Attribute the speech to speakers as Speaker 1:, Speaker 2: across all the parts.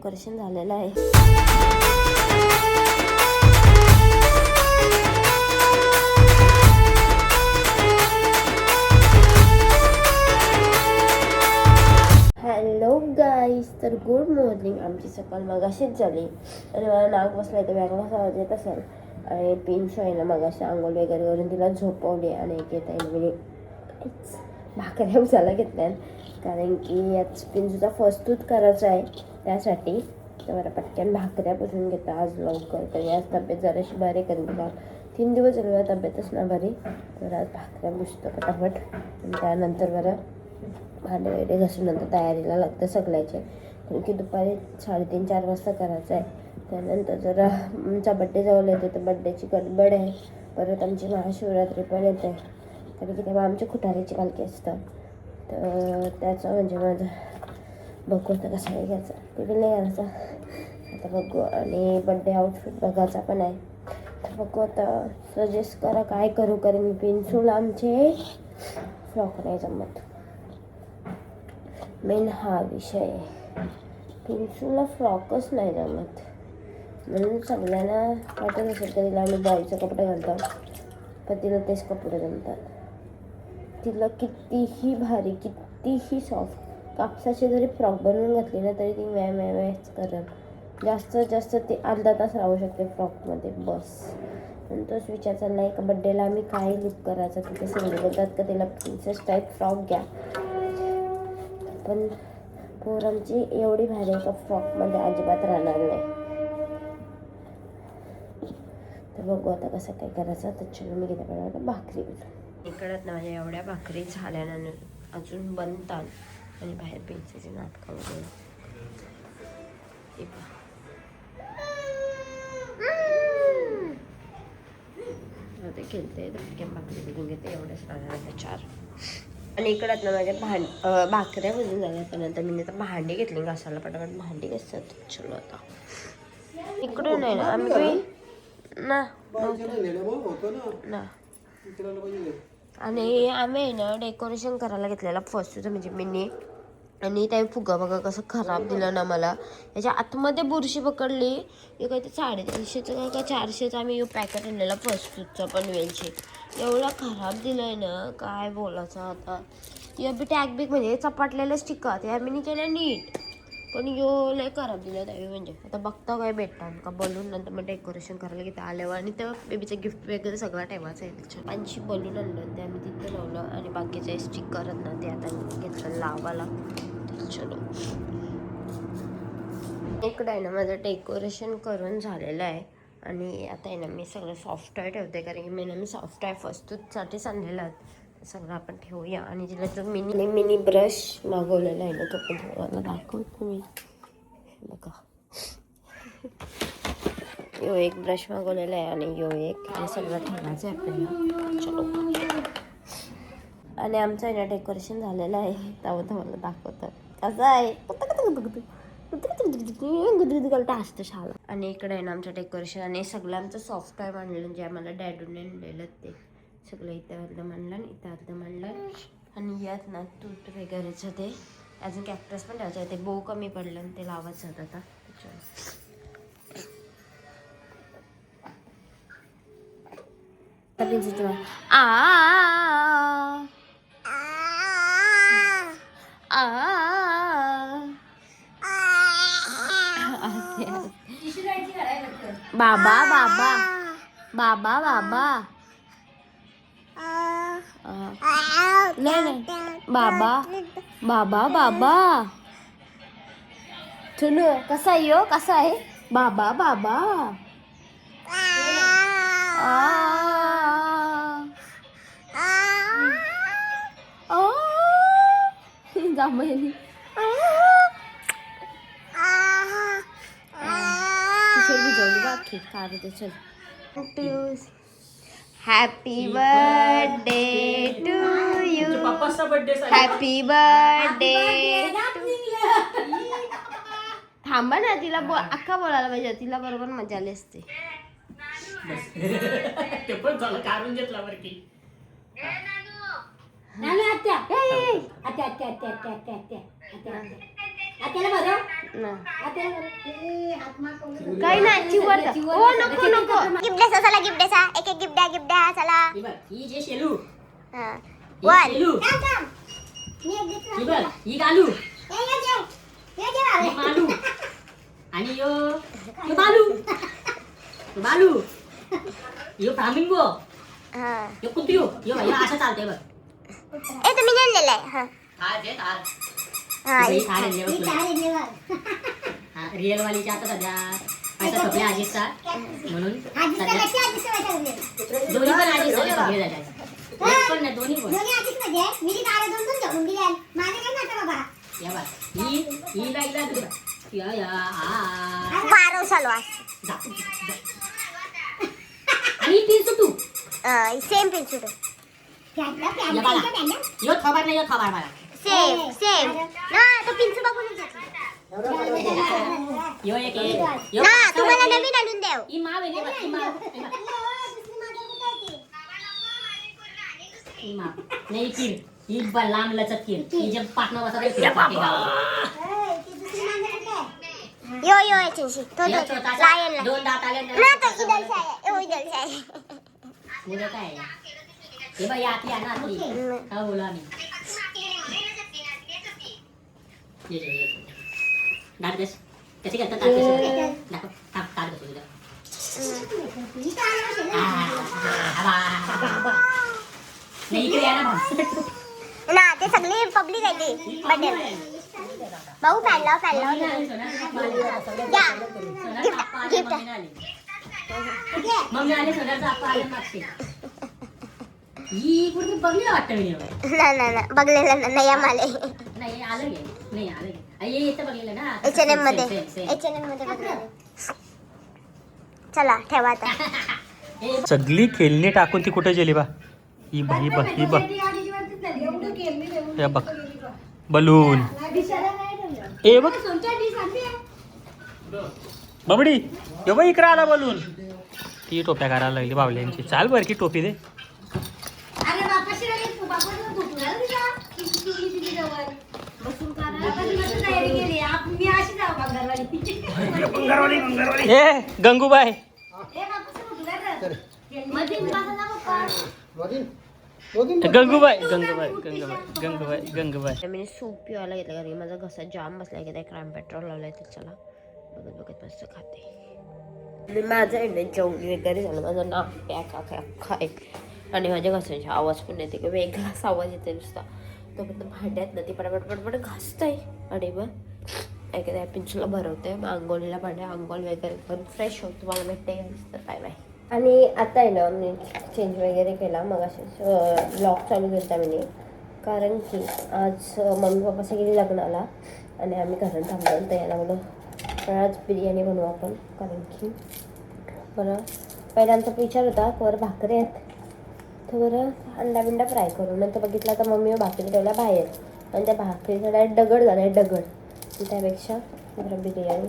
Speaker 1: Decoration झालेलं आहे. Hello गाईस, तर गुड मॉर्निंग. आमची सकाळ मगाशीच झाली आणि मला नाक बसलाय तर वेगळाच आवाज येत असेल. आणि पिंचू आहे ना मगाशी आंघोळ वगैरे करून तिला झोपवली आणि एक येता येईल म्हणजे भाकऱ्या उचाला घेतल्यान कारण की आज पिंचूचा फर्स्ट दूध करायचा आहे त्यासाठी. तर मला पटकन भाकऱ्या पुसून घेता आज लवकर, तरी आज तब्येत जराशी बरी करून दिला. 3 दिवस झाले तब्येतच ना बरी, तर आज भाकऱ्या पुसतो पटापट आणि त्यानंतर बरं भांडे वगैरे घासून नंतर तयारीला लागतं सगळ्याचे, कारण की दुपारी 3:30-4 वाजता करायचं आहे. त्यानंतर जरा आमचा बड्डे जवळ येते तर बड्डेची गडबड आहे. परत आमची महाशिवरात्री पण येते कारण की तेव्हा आमच्या खुटाऱ्याची पालखी असतं. तर त्याचं म्हणजे माझं बघू आता कसं काय घ्यायचं ते नाही घ्यायचा आता बघू. आणि बड्डे आउटफिट बघायचा पण आहे तर बघू आता. सजेस्ट करा काय करू, कारण मी पिंचूला आमचे फ्रॉक नाही जमत. मेन हा विषय, पिंचूला फ्रॉकच नाही जमत म्हणून सगळ्यांना वाटत असेल का तिला आम्ही बॉयचे कपडे घालतो पण तिला तेच कपडे जमतात. तिला कितीही भारी कितीही सॉफ्ट कापसाचे जरी फ्रॉक बनवून घातली ना तरी ती मॅच करेल. जास्तीत जास्त ती अर्धा तास राहू शकते फ्रॉकमध्ये बस. आणि तोच विचार चालला आहे का बड्डेला आम्ही काय लुक करायचा. तिथे सगळे बोलतात का तिला प्रिन्सेस टाईप फ्रॉक घ्या, पण पोरांची एवढी भारी का फ्रॉकमध्ये अजिबात राहणार नाही. तर बघू आता कसं काय करायचं. तर चलो मी घेते आता भाकरी इकडत ना माझ्या एवढ्या भाकरी झाल्यानंतर अजून बनतात आणि बाहेर पिंचीची नाटकं वगैरे ते खेळते तर भाकरी बघून घेते एवढ्याच राहणार 4. आणि इकडत ना माझ्या भाकऱ्या भजून झाल्या. त्यानंतर मी तर भांडी घेतली घासायला पटापट भांडी घासतात. चलो आता इकडून नाही ना आम्ही ना आणि आम्ही ना डेकोरेशन करायला घेतलेला फर्स्टचं म्हणजे मी. आणि त्या फुगा बघा कसं खराब दिलं ना मला. याच्या आतमध्ये बुरशी पकडली. हे काय ते 350चं का 400चं आम्ही पॅकेट आणलेला फर्स्टचा पनवेलचे. एवढा खराब दिलं आहे ना काय बोलायचं आता. या बी टॅग बिग म्हणजे चपाटलेलंच टिकत या मी केलं नीट, पण यो लय खराब दिलं त्यावेळी. म्हणजे आता बघता काय भेटतात का बलून नंतर मग डेकोरेशन करायला घेतं आल्यावर. आणि तर बेबीचं गिफ्ट वगैरे सगळं ठेवायचं आहे त्याच्यात. 500 बलून आणलं ते आम्ही तिथं लावलं आणि बाकीचे स्टिकर आहेत ना ते आता घेतलं लावायला. चलो इकडं आहे ना माझं डेकोरेशन करून झालेलं आहे आणि आता आहे ना मी सगळं सॉफ्ट टॉय ठेवते कारण की मी सॉफ्ट टॉय फर्स्टसाठीच आणलेलं आहे. सगळं आपण ठेवूया. आणि तिला जो मिनी ब्रश मागवलेला आहे ना तो पण तुम्हाला दाखवतो मी. बघा यो एक ब्रश मागवलेला आहे आणि यो एक, हे सगळं ठेवायचं आहे आपल्याला. चलो आणि आमचं आहे ना डेकोरेशन झालेलं आहे. तेव्हा तुम्हाला दाखवतं कसं आहे. असतं शाळा. आणि इकडे आहे ना आमचं डेकोरेशन आणि सगळं आमचं सॉफ्ट टॉय मांडलेलं जे आम्हाला डॅडूने आणलेलं ते सगळं इथं अर्धं मांडलं आणि इथं अर्धं मांडलं. आणि यात ना तूट वगैरेचं ते अजून कॅक्टस पण ठेवायचं आहे. ते बो कमी पडलं आणि ते लावायचं होतं आता. बाबा बाबा बाबा बाबा नाही बाबा बाबा बाबा सुनू कसा आहे यो कसा आहे बाबा बाबा जांभळी भिजवली बाकी का ते. चल happy birthday to you, happy birthday. थांबा ना तिला अख्खा बोलायला पाहिजे, तिला बरोबर मजा आली असते. काही नाही चिवट हो नको नको
Speaker 2: गिफ्ट द्या चला गिफ्ट द्या एक एक गिफ्ट द्या चला
Speaker 3: ही जे शेलू
Speaker 2: हा
Speaker 3: ही
Speaker 2: वन
Speaker 3: शेलू ही बघ ही गालू ही मालू आणि यो यो बालू यो बालू यो फ्लामिंगो
Speaker 2: हा
Speaker 3: यो कुत्रियो यो असं चालतंय बघ
Speaker 2: ए तुम्ही नेलेलं आहे हा
Speaker 3: थार जे थार
Speaker 2: हा
Speaker 3: ही थार आहे तुला हा रिअल वालीच्या आता सध्या पैसा सगळे आजीचा म्हणून सध्या दोन्ही पण आजी सगळे सगळे जायचे एक पण नाही दोन्ही पण या बघ ही बाईला तुला या या आ
Speaker 2: वारव चालू
Speaker 3: जा आणि तीन सुटू
Speaker 2: सेम पिंचुड
Speaker 3: या बघा यो खबर नाही यो खबर मला
Speaker 2: सेम ना तो पिंचू बघून
Speaker 3: यो एक यो
Speaker 2: ना तुम्हाला नवीन आणून देव
Speaker 3: ही माव आहे बघ ही माव नाही किर ही लांब लचक किर ही जे पाटणं बसत
Speaker 2: यो याच्याशी तो लायन
Speaker 3: दोन दात आले
Speaker 2: ना तो इधर से आया वो इधर से आया
Speaker 3: मुलं काय हे बाई आतली आहे ना आतली हा बोला आम्ही ये दात कस कशी करतात दात कशी दाखव थांब काढ कसं तुझं नाही इकडे या ना
Speaker 2: ना ते सगळे पब्लिक आहे ते बर्थडे भाऊ फॅन लाव या गिफ्ट
Speaker 3: मम्मी आले सोन्याचा आप्पा आले मागते ही कुठे बघली वाटतं मी
Speaker 2: ना बघलेलं नाही आम्हाला
Speaker 3: नाही आलं गे नाही आलं गे ये इथं बघलेलं ना
Speaker 2: H&M मध्ये बघलेलं चला ठेवा आता
Speaker 4: सगळी खेळणी टाकून ती कुठे गेली बा ही बघ बघ बलून ए बघ बबडी यो बघ इकडे आला बलून ती टोप्या करायला लागली बावल्यांची चाल बर की टोपी दे ए गंगूबाई गंगूबाई
Speaker 1: मी सूप पिवायला घेतलं कारण माझा घसा जाम बसला की क्राईम पेट्रोल लावलाय त्याच्याला बघत मस्त खाते आणि माझं आहे जेवण वगैरे झालं माझं नाक पॅक अख्खा आहे आणि माझ्या घशाचे आवाज पण येते की वेगळाच आवाज येते नुसता तो फक्त भांड्यात ना ती पटापट घासतंय आणि मग एखाद्या पिंचूला भरवते मग आंघोळीला भांड्या आंघोळ वगैरे करून फ्रेश होतो मला भेटते तर बाय बाय आणि आता आहे ना मी चेंज वगैरे केला मग असे ब्लॉग चालू केला मी कारण की आज मम्मी पप्पा सगळी लग्नाला आणि आम्ही घरात थांबलो तर याला बोलू तर आज बिर्याणी बनवू आपण कारण की बरं पहिला आमचा विचार होता वर भाकरी आहेत तर बरं अंडा बिंडा फ्राय करू नंतर बघितलं तर मम्मी भाकरी ठेवल्या बाहेर आणि त्या भाकरीचा डायरेक्ट दगड झाला आहे दगड त्यापेक्षा बरं बिर्याणी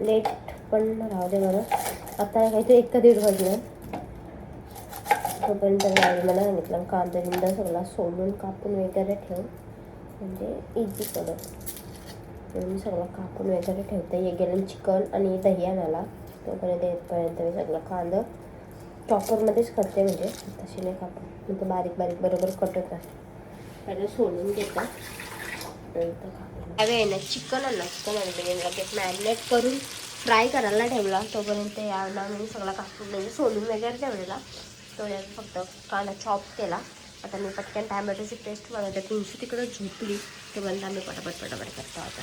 Speaker 1: लेट पण राहू दे बरं आता काहीतरी 1-1:30 वाजलं तोपर्यंत गाडी मला सांगितलं कांदा बिंदा सगळा सोलून कापून वगैरे ठेव म्हणजे इझी पडेल मी सगळं कापून वगैरे ठेवते हे गेलं चिकन आणि दही आणायला तोपर्यंत येतपर्यंत मी सगळं कांदा चॉपरमध्येच करते म्हणजे तशी नाही कापून म्हणजे बारीक बरोबर कट होतात पहिलं सोलून घेतात नंतर कापून त्यावेळी ना चिकन बिर्याणीला ते मॅरिनेट करून फ्राय करायला ठेवला तोपर्यंत याला मी सगळा कापून म्हणजे सोलून वगैरे ठेवलेला तो याचा फक्त कांदा चॉप केला आता मी पटकन टॅमॅटोची पेस्ट बनवते पिंचू तिकडं झोपली तोपर्यंत आम्ही पटापट करतो आता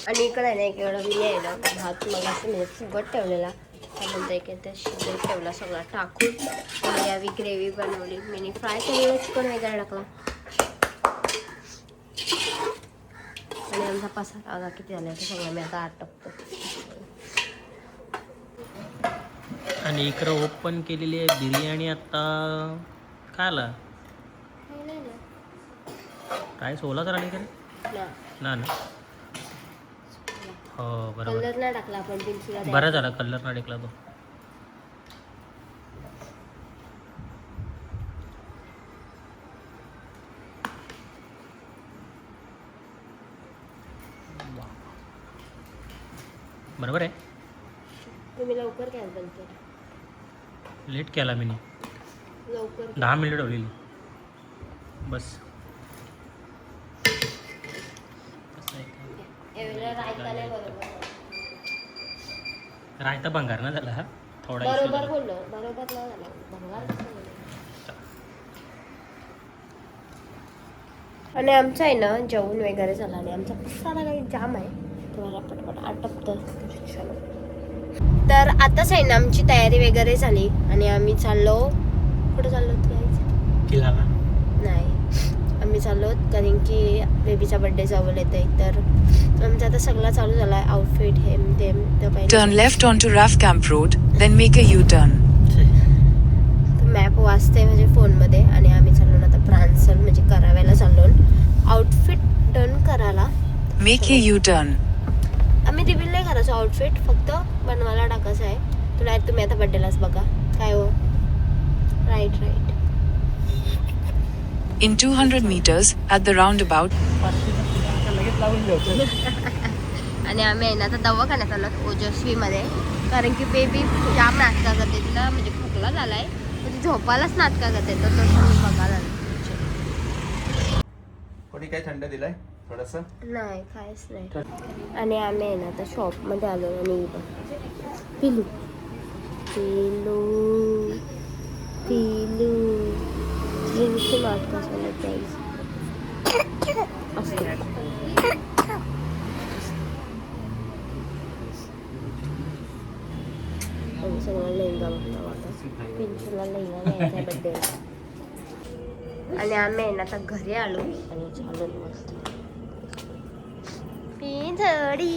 Speaker 1: आणि इकडं आहे ना एक एवढा आहे ना भात मग असं म्हणजे फुगत ठेवलेला त्यानंतर एक शिजत ठेवला सगळा टाकून यावी ग्रेव्ही बनवली मी फ्राय केलेलं चिकन वगैरे टाकला आणि आमचा पसारा आगा किती झाला ते सगळं मी आता आटपतो
Speaker 4: आणि इकडं ओपन केलेली आहे बिर्याणी आता खायला काय 16 तर आणि ना हो बरोबर
Speaker 1: कलर नाही टाकला आपण पिंचीला
Speaker 4: बरं झाला कलर ना टाकला तो बरोबर आहे.
Speaker 1: तुम्ही लवकर कॅन्सल केलं.
Speaker 4: लेट केला मी
Speaker 1: लवकर
Speaker 4: 10 मिनिटं ठेवलेली बस.
Speaker 1: एवढ्या रायता नाही बरोबर.
Speaker 4: रायता भंगार ना झाला हा थोडा issue
Speaker 1: बरोबर
Speaker 4: झाला.
Speaker 1: बोललो. बरोबर नाही झालं. भंगार कसं बोललो? आणि आमचं आहे ना जेवण वगैरे झालं आणि आमचा सारा काही जाम आहे. तुम्हाला पटपट आटपतं. तर आताच आहे ना आमची तयारी वगैरे झाली आणि आम्ही चाललो. कुठं चाललो
Speaker 4: किल्लाला.
Speaker 1: नाही, आम्ही चाललो कारण की बेबीचा बर्थडे जवळ येत आहे. तर आमचा आता सगळं चालू झाला आहे. आउटफिट हेम तेम तर पहिले
Speaker 5: Turn left onto Raf Camp Road, then make a U-turn.
Speaker 1: Map वाचते म्हणजे फोनमध्ये. आणि आम्ही चाललो ना आता प्रान्सल म्हणजे कराव्याला चाललो आउटफिट डन करायला.
Speaker 5: Make a U-turn.
Speaker 1: आम्ही रिव्हील नाही करायचो आउटफिट, फक्त बनवायला टाकायचं आहे. तुला तुम्ही आता बड्डेलाच बघा काय हो. Right.
Speaker 5: In 200 meters, at the roundabout,
Speaker 4: लगेच लावून ठेवतो.
Speaker 1: आणि आम्ही आहे ना आता दवाखान्यात आलो ओजस्वीमध्ये. कारण की बेबी जाम नाटका करते. तिला म्हणजे खोकला झालाय तर ती झोपायलाच नाटका करते. तर तसं मी बघायला आलो.
Speaker 6: कोणी काय थंड दिलाय थोडस.
Speaker 1: नाही काहीच नाही. आणि आम्ही आहे ना आता शॉपमध्ये आलो आणि पिलू पिलू पिलू जिंकची नाटका झालं त्याच असते. आम्ही सगळं लेहंगा बघतो आता. पिंचूला लेहंगा घ्यायचा आहे बड्डेला. आणि आम्ही आहे ना आता घरी आलो आणि चालू मस्त पिंचोडी.